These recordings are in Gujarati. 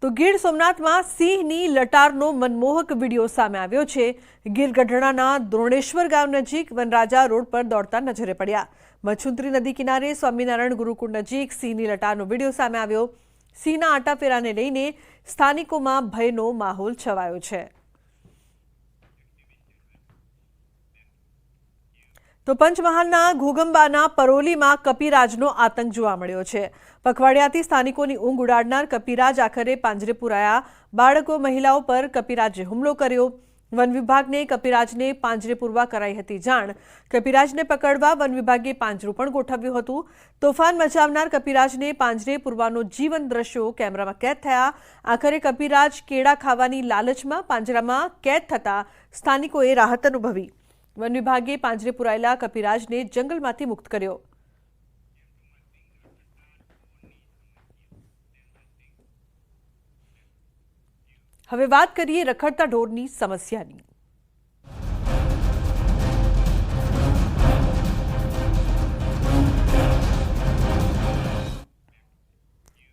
તો ગીર સોમનાથમાં સિંહની લટારનો મનમોહક વિડીયો સામે આવ્યો છે। ગીર ગઢડાના દ્રોણેશ્વર ગામ નજીક વનરાજા રોડ પર દોડતા નજરે પડ્યા। મચ્છુંત્રી નદી કિનારે સ્વામિનારાયણ ગુરુકુળ નજીક સિંહની લટારનો વિડીયો સામે આવ્યો। સિંહના આટાફેરાને લઈને સ્થાનિકોમાં ભયનો માહોલ છવાયો છે। તો પંચમહાલના ઘોગંબાના પરોલીમાં કપિરાજનો આતંક જોવા મળ્યો છે। પખવાડિયાથી સ્થાનિકોની ઊંઘ ઉડાડનાર કપિરાજ આખરે પાંજરે પુરાયા। બાળકો મહિલાઓ પર કપિરાજે હુમલો કર્યો। વન વિભાગને કપિરાજને પાંજરે પૂરવા કરાઈ હતી જાણ। કપિરાજને પકડવા વન વિભાગે પાંજરું પણ ગોઠવ્યું હતું। તોફાન મચાવનાર કપિરાજને પાંજરે પૂરવાનો જીવંત દ્રશ્યો કેમેરામાં કેદ થયા। આખરે કપિરાજ કેળા ખાવાની લાલચમાં પાંજરામાં કેદ થતા સ્થાનિકોએ રાહત અનુભવી। વન વિભાગે પાંજરે પુરાયેલા કપિરાજને જંગલમાંથી મુક્ત કર્યો। હવે વાત કરીએ રખડતા ઢોરની સમસ્યાની।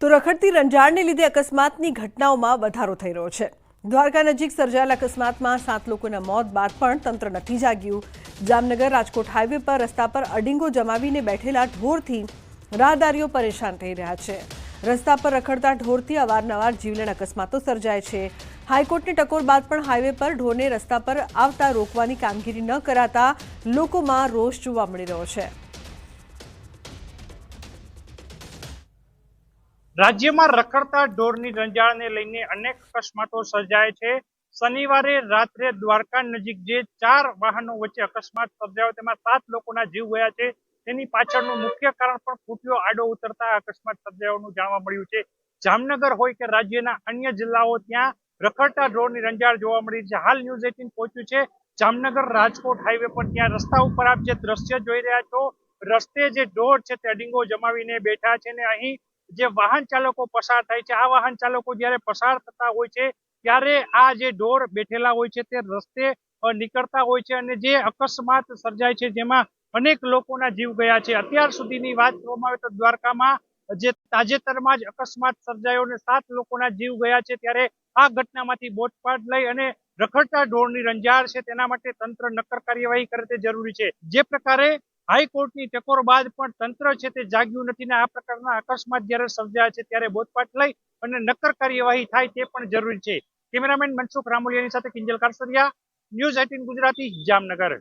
તો રખડતી રંજાડને લીધે અકસ્માતની ઘટનાઓમાં વધારો થઈ રહ્યો છે। દ્વારકા નજીક સર્જાયેલા અકસ્માતમાં 7 લોકોના મોત બાદ પણ તંત્ર નથી જાગ્યું। જામનગર રાજકોટ હાઈવે પર રસ્તા પર અડીંગો જમાવીને બેઠેલા ઢોરથી રાહદારીઓ પરેશાન થઈ રહ્યા છે। રસ્તા પર રખડતા ઢોરથી અવારનવાર જીવલેણ અકસ્માતો સર્જાય છે। હાઈકોર્ટની ટકોર બાદ પણ હાઈવે પર ઢોરને રસ્તા પર આવતા રોકવાની કામગીરી ન કરાતા લોકોમાં રોષ જોવા મળી રહ્યો છે। રાજ્યમાં રખડતા ઢોરની રંજાડને લઈને અનેક અકસ્માતો સર્જાય છે। શનિવારે રાત્રે દ્વારકા નજીક જે 4 વાહનો વચ્ચે અકસ્માત સર્જાયો તેમાં 7 લોકોના જીવ ગયા છે। તેની પાછળનું મુખ્ય કારણ પણ ફૂટ્યો આડો ઉતરતા અકસ્માત સર્જાયાનું જાણવા મળ્યું છે। જામનગર હોય કે રાજ્યના અન્ય જિલ્લાઓ ત્યાં રખડતા ઢોરની રંજાડ જોવા મળી છે। હાલ ન્યૂઝ 18 પહોંચ્યું છે જામનગર રાજકોટ હાઈવે પર। ત્યાં રસ્તા ઉપર આપ જે દ્રશ્ય જોઈ રહ્યા છો, રસ્તે જે ઢોર છે તે અડીંગો જમાવીને બેઠા છે ને અહીં જે વાહન ચાલકો પસાર થાય છે, આ વાહન ચાલકો જ્યારે પસાર થતા હોય છે ત્યારે આ જે ઢોર બેઠેલા હોય છે તે રસ્તે નીકળતા હોય છે અને જે અકસ્માત સર્જાય છે જેમાં અનેક લોકોના જીવ ગયા છે। અત્યાર સુધીની વાત કરવામાં આવે તો દ્વારકામાં જે તાજેતરમાં જ અકસ્માત સર્જાયો અને 7 લોકોના જીવ ગયા છે ત્યારે આ ઘટનામાંથી બોધપાઠ લઈ અને રખડતા ઢોરની રંજાડ છે તેના માટે તંત્ર નક્કર કાર્યવાહી કરે તે જરૂરી છે। જે પ્રકારે હાઈકોર્ટની ટકોર બાદ પણ તંત્ર છે તે જાગ્યું નથી ને આ પ્રકારના અકસ્માત જ્યારે સર્જાય છે ત્યારે બોધપાઠ લઈ અને નક્કર કાર્યવાહી થાય તે પણ જરૂરી છે। કેમેરામેન મનસુખ રામોલિયાની સાથે કિંજલ કારસરિયા, ન્યૂઝ 18 ગુજરાતી, જામનગર।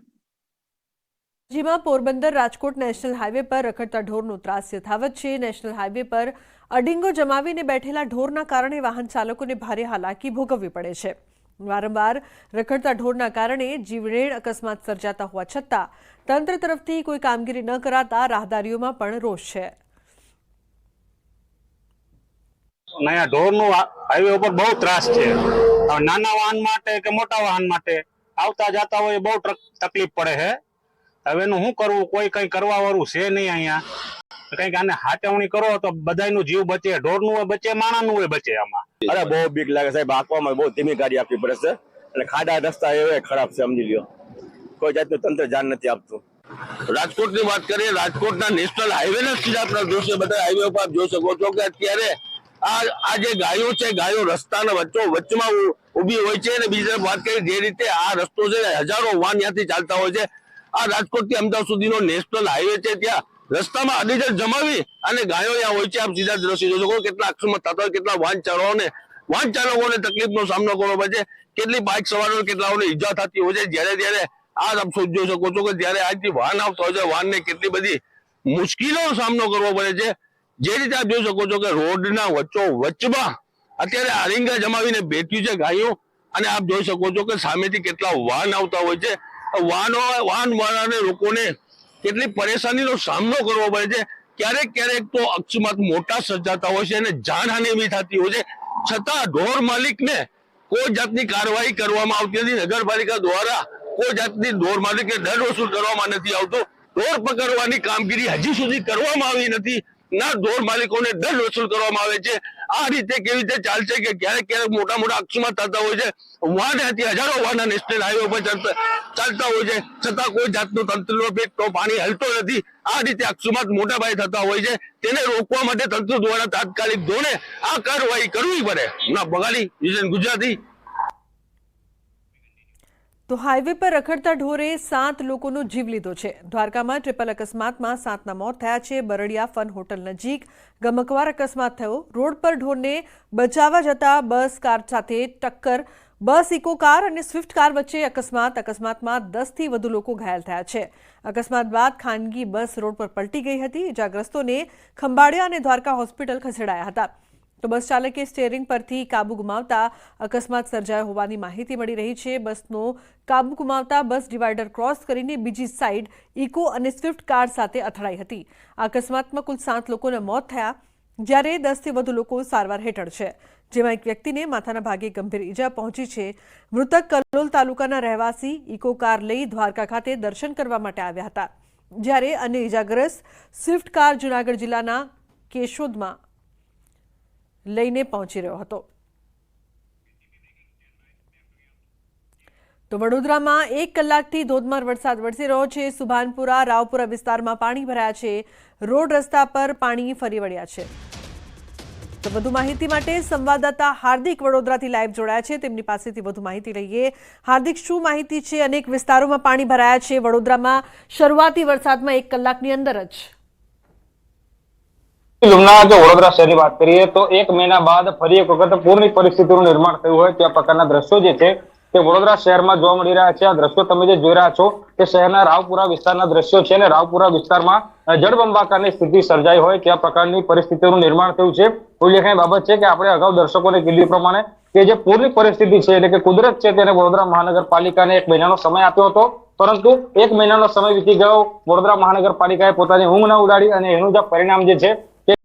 જેમાં પોરબંદર રાજકોટ નેશનલ હાઈવે પર રખડતા ઢોરનો ત્રાસ યથાવત છે। નેશનલ હાઈવે પર અડીંગો જમાવીને બેઠેલા ઢોરના કારણે વાહન ચાલકોને ભારે હાલાકી ભોગવવી પડે છે। વારંવાર રખડતા ઢોરના કારણે જીવલેણ અકસ્માત સર્જાતા હોવા છતાં તંત્ર તરફથી કોઈ કામગીરી ન કરાતા રાહદારીઓમાં પણ રોષ છે। નયા ઢોરનું હાઈવે ઉપર બહુ ત્રાસ છે। નાના વાહન માટે કે મોટા વાહન માટે આવતા જતા હોય બહુ તકલીફ પડે છે। હવે એનું શું કરવું, કોઈ કઈ કરવા વાળું છે નહીં। અહીંયા કઈક આને હાચવણી કરો તો બધાનું જીવ બચે, ઢોરનું બચે, માણાનું બચે। આમાં અરે બહુ બીક લાગે સાહેબ, આંકવામાં બહુ ધીમી ગાડી આપવી પડે છે અને ખાડા રસ્તા એવા ખરાબ છે, સમજી લ્યો। કોઈ જાતનું તંત્ર ધ્યાન નથી આપતું। રાજકોટની વાત કરીએ, રાજકોટના નેશનલ હાઈવે ના સીધા આપણા દૃશ્ય બધા હાઈવે ઉપર આપ જોઈ શકો છો કે અત્યારે આ જે ગાયો છે, ગાયો રસ્તાના વચ્ચમાં ઉભી હોય છે અને બીજી તરફ વાત કરીએ જે રીતે આ રસ્તો છે હજારો વાહન ત્યાંથી ચાલતા હોય છે। આ રાજકોટ થી અમદાવાદ સુધીનો નેશનલ હાઈવે છે, ત્યાં રસ્તામાં અડીજણ જમાવી અને ગાયો ત્યાં હોય છે। આપ સીધા દ્રશ્ય જોઈ શકો કેટલા અકસ્માત થતા હોય, કેટલા વાહન ચાલકોને તકલીફનો સામનો કરવો પડે છે, કેટલી બાઇક સવારો કેટલાઓને ઈજા થતી હોય છે। જ્યારે આ આપ જોઈ શકો છો કે જ્યારે આજથી વાહન આવતા હોય છે, વાહનને કેટલી બધી મુશ્કેલીનો સામનો કરવો પડે છે। જે રીતે આપ જોઈ શકો છો કે રોડના વચ્ચોવચ્ચમાં અત્યારે અડીંગા જમાવીને બેઠ્યું છે ગાયો અને આપ જોઈ શકો છો કે સામેથી કેટલા વાહન આવતા હોય છે। વાહન વાળાને લોકોને કેટલી પરેશાનીનો સામનો કરવો પડે છે। ક્યારેક તો અકસ્માત મોટા સર્જાતા હોય છે અને જાનહાનિ બી થતી હોય છે, છતાં ઢોર માલિકને કોઈ જાતની કાર્યવાહી કરવામાં આવતી નથી। નગરપાલિકા દ્વારા કોઈ જાતની ઢોર માલિકને દંડ વસૂલ કરવામાં નથી આવતો। ઢોર પકડવાની કામગીરી હજી સુધી કરવામાં આવી નથી, ના ઢોર માલિકોને દંડ વસૂલ કરવામાં આવે છે આ રીતે કેવી રીતે ચાલશે કે ક્યારેક ક્યારેક મોટા મોટા અકસ્માત થતા હોય છે, વાહનથી હજારો વાહન નેશનલ હાઈવે પર ચાલતા હોય છે, છતાં કોઈ જાતનું તંત્રનો પેટનો પાણી હલતો નથી. આ રીતે અકસ્માત મોટા પાયે થતા હોય છે, તેને રોકવા માટે તંત્ર દ્વારા તાત્કાલિક ધોરણે આ કાર્યવાહી કરવી પડે. બગાડી વિઝન ગુજરાતી. તો હાઈવે પર રખડતા ઢોરે 7 લોકોનો જીવ લીધો છે. દ્વારકામાં ટ્રિપલ અકસ્માતમાં 7ના મોત થયા છે. બરડિયા ફન હોટલ નજીક ગમકવાર અકસ્માત થયો. રોડ પર ઢોરને બચાવવા જતા બસ કાર સાથે ટક્કર. બસ ઇકો કાર અને સ્વિફ્ટ કાર વચ્ચે અકસ્માતમાં 10થી વધુ લોકો ઘાયલ થયા છે. અકસ્માત બાદ ખાનગી બસ રોડ પર પલટી ગઈ હતી. ઇજાગ્રસ્તોને ખંભાળિયા અને દ્વારકા હોસ્પિટલ ખસેડાયા હતા. તો બસ ચાલકે સ્ટીયરિંગ પરથી કાબુ ગુમાવતા અકસ્માત સર્જાયો હોવાની માહિતી મળી રહી છે. બસનો કાબુ ગુમાવતા બસ ડિવાઈડર ક્રોસ કરીને બીજી સાઈડ ઇકો અને સ્વિફ્ટ કાર સાથે અથડાઈ હતી. આ અકસ્માતમાં કુલ 7 લોકોના મોત થયા, જ્યારે 10થી વધુ લોકો સારવાર હેઠળ છે, જેમાં એક વ્યક્તિને માથાના ભાગે ગંભીર ઈજા પહોંચી છે. મૃતક કલોલ તાલુકાના રહેવાસી ઇકો કાર લઈ દ્વારકા ખાતે દર્શન કરવા માટે આવ્યા હતા, જ્યારે અન્ય ઈજાગ્રસ્ત સ્વિફ્ટ કાર જૂનાગઢ જિલ્લાના કેશોદમાં લઈને પહોંચી રહ્યો હતો. તો વડોદરામાં 1 કલાકથી ધોધમાર વરસાદ વરસી રહ્યો છે. સુભાનપુરા રાવપુરા વિસ્તારમાં પાણી ભરાયા છે. રોડ રસ્તા પર પાણી ફરી વળ્યા છે. તો વધુ માહિતી માટે સંવાદદાતા હાર્દિક વડોદરાથી લાઈવ જોડાયા છે. તેમની પાસેથી વધુ માહિતી લઈએ. હાર્દિક, શું માહિતી છે? અનેક વિસ્તારોમાં પાણી ભરાયા છે વડોદરામાં શરૂઆતી વરસાદમાં 1 કલાકની અંદર જ. લુમના જો વડોદરા શહેરની વાત કરીએ તો 1 મહિના બાદ ફરી એક વખત પૂરની પરિસ્થિતિનું નિર્માણ થયું હોય તે પ્રકારના દ્રશ્યો જે છે તે વડોદરા શહેરમાં જોવા મળી રહ્યા છે. આ દ્રશ્યો તમે જે જોઈ રહ્યા છો તે શહેરના રાવપુરા વિસ્તારના દ્રશ્યો છે, અને રાવપુરા વિસ્તારમાં જળબંબાકારની સ્થિતિ સર્જાઈ હોય તે પ્રકારની પરિસ્થિતિનું નિર્માણ થયું છે. ઉલ્લેખનીય બાબત છે કે આપણે અગાઉ દર્શકોને કીધું પ્રમાણે કે જે પૂરની પરિસ્થિતિ છે એટલે કે કુદરત છે તેને વડોદરા મહાનગરપાલિકાને 1 મહિનાનો સમય આપ્યો હતો, પરંતુ 1 મહિનાનો સમય વીતી ગયો. વડોદરા મહાનગરપાલિકાએ પોતાની ઊંઘ ન ઉડાડી અને એનું જે પરિણામ જે છે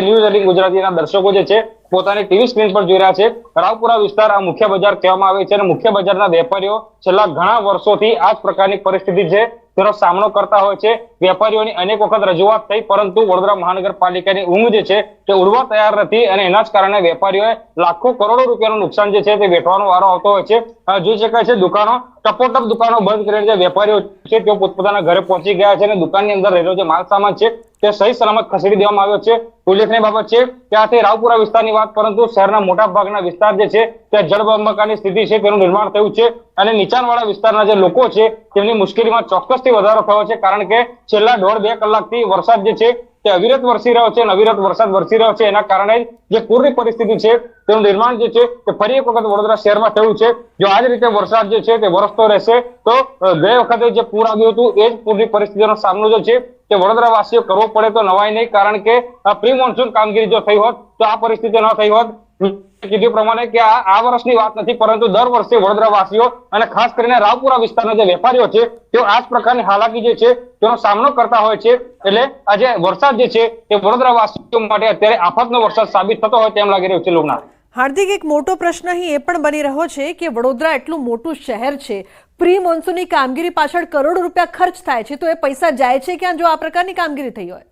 ન્યૂઝ 18 ગુજરાતીના દર્શકો જે છે પોતાની ટીવી સ્ક્રીન પર જોઈ રહ્યા છે. રાવપુરા વિસ્તાર આ મુખ્ય બજાર કહેવામાં આવે છે, અને મુખ્ય બજારના વેપારીઓ છેલ્લા ઘણા વર્ષોથી આ જ પ્રકારની પરિસ્થિતિ છે તેનો સામનો કરતા હોય છે. વેપારીઓની અનેક વખત રજૂઆત થઈ, પરંતુ વડોદરા મહાનગરપાલિકાની ઊંઘ જે છે તે ઉડવા તૈયાર નથી, અને એના જ કારણે વેપારીઓએ લાખો કરોડો રૂપિયાનું નુકસાન જે છે તે વેઠવાનો વારો આવતો હોય છે. જોઈ શકાય છે દુકાનો ટપોટપ દુકાનો બંધ કરીને જે વેપારીઓ છે તેઓ પોતપોતાના ઘરે પહોંચી ગયા છે, અને દુકાનની અંદર રહેલો જે માલ સામાન છે તે સહી સલામત ખસેડી દેવામાં આવ્યો છે. ઉલ્લેખનીય બાબત છે કે આ તે રાવપુરા વિસ્તારની વાત, પરંતુ શહેરના મોટા ભાગના વિસ્તાર જે છે તે જળબંબાકારની સ્થિતિ છે તેનું નિર્માણ થયું છે, અને નીચાણવાળા વિસ્તારના જે લોકો છે તેમની મુશ્કેલીમાં ચોક્કસથી વધારો થયો છે. કારણ કે છેલ્લા 1.5-2 કલાકથી વરસાદ જે છે તે અવિરત વરસી રહ્યો છે, અને અવિરત વરસાદ વરસી રહ્યો છે એના કારણે જે પૂરની પરિસ્થિતિ છે તેનું નિર્માણ જે છે તે ફરી એક વખત વડોદરા શહેરમાં થયું છે. જો આ જ રીતે વરસાદ જે છે તે વરસતો રહેશે તો ગઈ વખતે જે પૂર આવ્યું હતું એ જ પૂરની પરિસ્થિતિનો સામનો જે છે તે વડોદરા વાસીઓ કરવો પડે તો નવાઈ નહીં, કારણ કે પ્રી મોન્સૂન કામગીરી જો થઈ હોત તો આ પરિસ્થિતિ ન થઈ હોત. કીધું પ્રમાણે કે આ વર્ષની વાત નથી, પરંતુ દર વર્ષે વડોદરા વાસીઓ અને ખાસ કરીને રાવપુરા વિસ્તારના જે વેપારીઓ છે તેઓ આ જ પ્રકારની હાલાકી જે છે તેનો સામનો કરતા હોય છે. એટલે આજે વરસાદ જે છે તે વડોદરા વાસીઓ માટે અત્યારે આફતનો વરસાદ સાબિત થતો હોય તેમ લાગી રહ્યું છે. લુમના, હાર્દિક, એક મોટો પ્રશ્ન અહીં એ પણ બની રહ્યો છે કે વડોદરા એટલું મોટું શહેર છે, પ્રી મોન્સૂનની કામગીરી પાછળ કરોડો રૂપિયા ખર્ચ થાય છે, તો એ પૈસા જાય છે ક્યાં જો આ પ્રકારની કામગીરી થઈ હોય?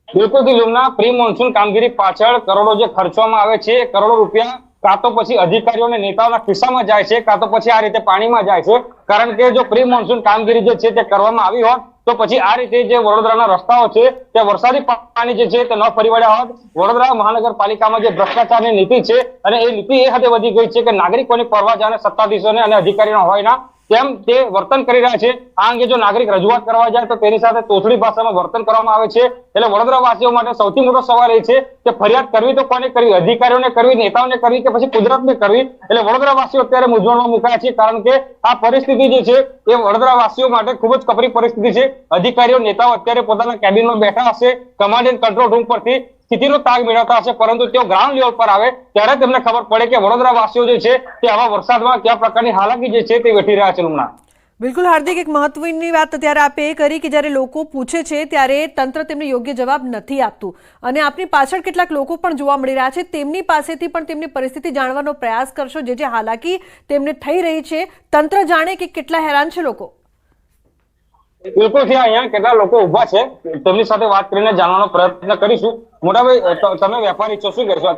બિલકુલ લુમના, પ્રી મોન્સૂન કામગીરી પાછળ કરોડો જે ખર્ચવામાં આવે છે, કરોડો રૂપિયા કાં તો પછી અધિકારીઓ અને નેતાઓના ખિસ્સામાં જાય છે, કાં તો પછી આ રીતે પાણીમાં જાય છે. કારણ કે જો પ્રી મોન્સૂન કામગીરી જે છે તે કરવામાં આવી હોત તો પછી આ રીતે જે વડોદરાના રસ્તાઓ છે તે વરસાદી પાણી જે છે તે ન ફરી વળ્યા હોત. વડોદરા મહાનગરપાલિકામાં જે ભ્રષ્ટાચારની નીતિ છે, અને એ નીતિ એ હદે વધી ગઈ છે કે નાગરિકોની પરવા જાણે સત્તાધીશોને અને અધિકારીઓ હોય ના તેમ તે વર્તન કરી રહ્યા છે. આ અંગે જો નાગરિક રજૂઆત કરવા જાય તો તેની સાથે તોછડી ભાષામાં વર્તન કરવામાં આવે છે. એટલે વડોદરા વાસીઓ માટે સૌથી મોટો સવાલ એ છે કે ફરિયાદ કરવી તો કોને કરવી, અધિકારીઓને કરવી, નેતાઓને કરવી કે પછી કુદરતને કરવી? એટલે વડોદરા વાસીઓ અત્યારે મૂંઝવણમાં મુકાયા છે, કારણ કે આ પરિસ્થિતિ જે છે એ વડોદરા વાસીઓ માટે ખૂબ જ કપરી પરિસ્થિતિ છે. અધિકારીઓ નેતાઓ અત્યારે પોતાના કેબિનમાં બેઠા હશે, કમાન્ડ એન્ડ કંટ્રોલ રૂમ પરથી સ્થિતિનો તાગ મેળવતા હશે, પરંતુ તેઓ ગ્રાઉન્ડ લેવલ પર આવે ત્યારે તેમને ખબર પડે કે વડોદરા વાસીઓ જે છે તે આવા વરસાદમાં કયા પ્રકારની હાલાકી જે છે તે વેઠી રહ્યા છે. લુમના, બિલકુલ હાર્દિક, એક મહત્વની વાત ત્યારે આપે એ કરી કે જ્યારે લોકો પૂછે છે ત્યારે તંત્ર તેમને યોગ્ય જવાબ નથી આપતું, અને આપની પાછળ કેટલાક લોકો પણ જોવા મળી રહ્યા છે, તેમની પાસેથી પણ તેમની પરિસ્થિતિ જાણવાનો પ્રયાસ કરશો, જે હાલાકી તેમને થઈ રહી છે, તંત્ર જાણે કે કેટલા હેરાન છે લોકો. બિલકુલ ત્યાં અહીંયા કેટલા લોકો ઉભા છે તેમની સાથે વાત કરીને જાણવાનો પ્રયત્ન કરીશું. મોટાભાઈ તમે વેપારી છો, શું કહેશો?